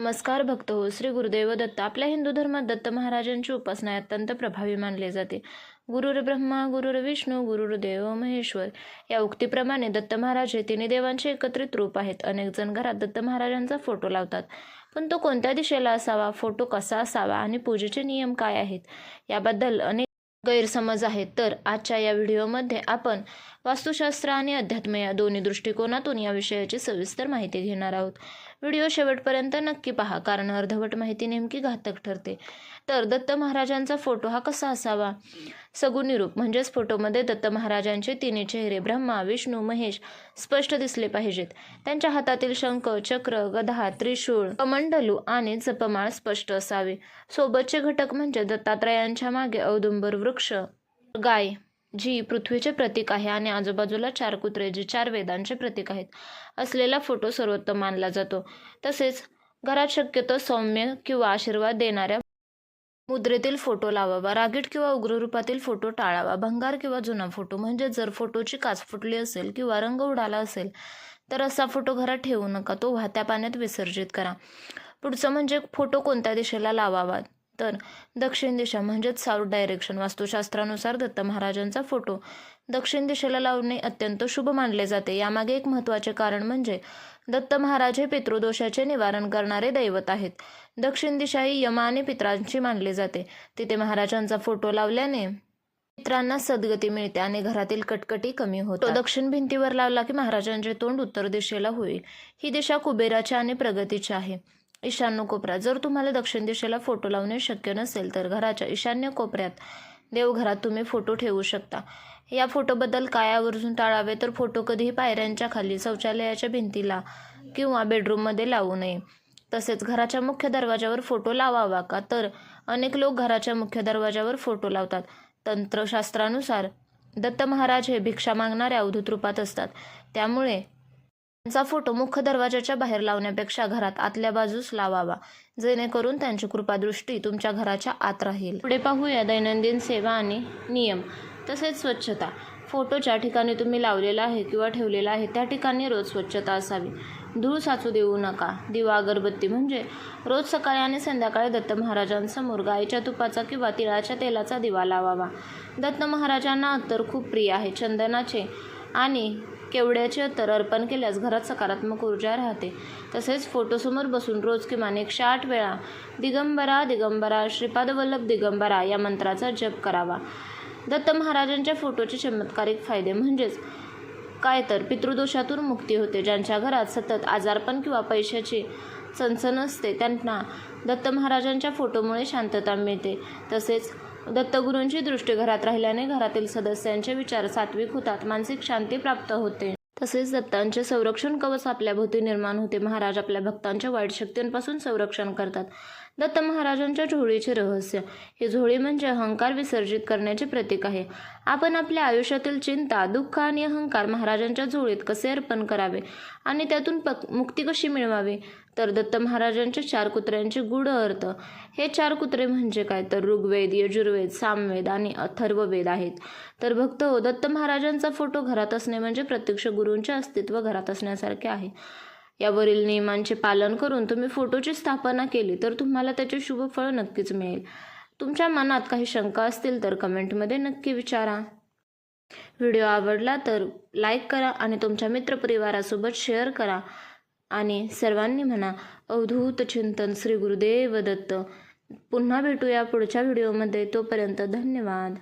नमस्कार भक्त हो. श्री गुरुदेव दत्त. आपल्या हिंदू धर्मात दत्त महाराजांची उपासना अत्यंत प्रभावी मानली जाते. गुरुर ब्रह्मा गुरुर विष्णू गुरुर्देव महेश्वर या उक्तीप्रमाणे दत्त महाराज हे तिन्ही देवांचे एकत्रित रूप आहेत. अनेक जण घरात दत्त महाराजांचा फोटो लावतात, पण तो कोणत्या दिशेला असावा, फोटो कसा असावा आणि पूजेचे नियम काय आहेत याबद्दल अनेक गैरसमज आहेत. तर आजच्या या व्हिडिओमध्ये आपण वास्तुशास्त्र आणि अध्यात्म या दोन्ही दृष्टिकोनातून या विषयाची सविस्तर माहिती घेणार आहोत. व्हिडिओ शेवटपर्यंत नक्की पहा, कारण अर्धवट माहिती नेमकी घातक ठरते. तर दत्त महाराजांचा फोटो हा कसा असावा? सगुण निरूप म्हणजेच फोटोमध्ये दत्त महाराजांचे तिन्ही चेहरे ब्रह्मा विष्णू महेश स्पष्ट दिसले पाहिजेत. त्यांच्या हातातील शंख चक्र गदा त्रिशूळ कमंडलू आणि जपमाळ स्पष्ट असावे. सोबतचे घटक म्हणजे दत्तात्रयांच्या मागे औदुंबर वृक्ष, गाय जी पृथ्वीचे प्रतीक आहे आणि आजूबाजूला 4 कुत्रे जे 4 वेदांचे प्रतीक आहेत असलेला फोटो सर्वोत्तम मानला जातो. तसेच घरात शक्यतो सौम्य किंवा आशीर्वाद देणाऱ्या मुद्रेतील फोटो लावावा. रागीट किंवा उग्र रूपातील फोटो टाळावा. भंगार किंवा जुना फोटो म्हणजे जर फोटोची काच फुटली असेल किंवा रंग उडाला असेल तर असा फोटो घरात ठेवू नका, तो वाहत्या पाण्यात विसर्जित करा. पुढचं म्हणजे फोटो कोणत्या दिशेला लावावा, तर दक्षिण दिशा म्हणजेच साऊथ डायरेक्शन. वास्तुशास्त्रानुसार दत्त महाराजांचा फोटो दक्षिण दिशेला लावणे अत्यंत शुभ मानले जाते. यामागे एक महत्त्वाचे कारण म्हणजे दत्त महाराज हे पितृदोषाचे निवारण करणारे दैवत आहेत. दक्षिण दिशा ही यम आणि पितरांची मानली जाते. तिथे महाराजांचा फोटो लावल्याने पितरांना सद्गती मिळते आणि घरातील कटकटी कमी होतो. दक्षिण भिंतीवर लावला की महाराजांचे तोंड उत्तर दिशेला होईल. ही दिशा कुबेराची आणि प्रगतीची आहे. ईशान्य कोपरा. जर तुम्हाला दक्षिण दिशेला फोटो लावणे शक्य नसेल तर घराच्या ईशान्य कोपऱ्यात देवघरात तुम्ही फोटो ठेवू शकता. या फोटोबद्दल काय आवर्जून टाळावे, तर फोटो कधीही पायऱ्यांच्या खाली, शौचालयाच्या भिंतीला किंवा बेडरूममध्ये लावू नये. तसेच घराच्या मुख्य दरवाजावर फोटो लावावा का, तर अनेक लोक घराच्या मुख्य दरवाजावर फोटो लावतात. तंत्रशास्त्रानुसार दत्त महाराज हे भिक्षा मागणाऱ्या अवधूत रूपात असतात, त्यामुळे त्यांचा फोटो मुख्य दरवाजाच्या बाहेर लावण्यापेक्षा घरात आतल्या बाजूस लावावा, जेणेकरून त्यांची कृपादृष्टी तुमच्या घराच्या आत राहील. पुढे पाहूया दैनंदिन सेवा आणि नियम तसेच स्वच्छता. फोटो ज्या ठिकाणी तुम्ही लावलेला आहे किंवा ठेवलेला आहे त्या ठिकाणी रोज स्वच्छता असावी. धूळ साचू देऊ नका. दिवा अगरबत्ती म्हणजे रोज सकाळी आणि संध्याकाळी दत्त महाराजांसमोर गायीच्या तुपाचा किंवा तिळाच्या तेलाचा दिवा लावावा. दत्त महाराजांना अत्तर खूप प्रिय आहे. चंदनाचे आणि केवड्याचे अत्तर अर्पण केल्यास घरात सकारात्मक ऊर्जा राहते. तसेच फोटोसमोर बसून रोज किमान 108 वेळा दिगंबरा दिगंबरा श्रीपाद वल्लभ दिगंबरा या मंत्राचा जप करावा. दत्त महाराजांच्या फोटोचे चमत्कारिक फायदे म्हणजेच काय, तर पितृदोषातून मुक्ती होते. ज्यांच्या घरात सतत आजारपण किंवा पैशाची चणचण असते त्यांना दत्त महाराजांच्या फोटोमुळे शांतता मिळते. तसेच दत्तगुरूंची दृष्टी घरात राहिल्याने घरातील सदस्यांचे विचार सात्विक होतात, मानसिक शांती प्राप्त होते. तसेच दत्तांचे संरक्षण कवच आपल्याभोवती निर्माण होते. महाराज आपल्या भक्तांच्या वाईट शक्तींपासून संरक्षण करतात. दत्त महाराजांच्या झोळीचे रहस्य. ही झोळी म्हणजे अहंकार विसर्जित करण्याचे प्रतीक आहे. आपण आपल्या आयुष्यातील चिंता दुःख आणि अहंकार महाराजांच्या झोळीत कसे अर्पण करावे आणि त्यातून मुक्ती कशी मिळवावी, तर दत्त महाराजांच्या 4 कुत्र्यांचे गूढ अर्थ. हे 4 कुत्रे म्हणजे काय, तर ऋग्वेद यजुर्वेद सामवेद आणि अथर्ववेद आहेत. तर भक्त हो, दत्त महाराजांचा फोटो घरात असणे म्हणजे प्रत्यक्ष गुरूंचे अस्तित्व घरात असण्यासारखे आहे. यावरील नियमांचे पालन करून तुम्ही फोटोची स्थापना केली तर तुम्हाला त्याचे शुभ फळ नक्कीच मिळेल. तुमच्या मनात काही शंका असतील तर कमेंटमध्ये नक्की विचारा. व्हिडिओ आवडला तर लाईक करा आणि तुमच्या मित्रपरिवारासोबत शेअर करा आणि सर्वांनी म्हणा अवधूत चिंतन श्री गुरुदेव दत्त. पुन्हा भेटूया पुढच्या व्हिडिओमध्ये. तोपर्यंत धन्यवाद.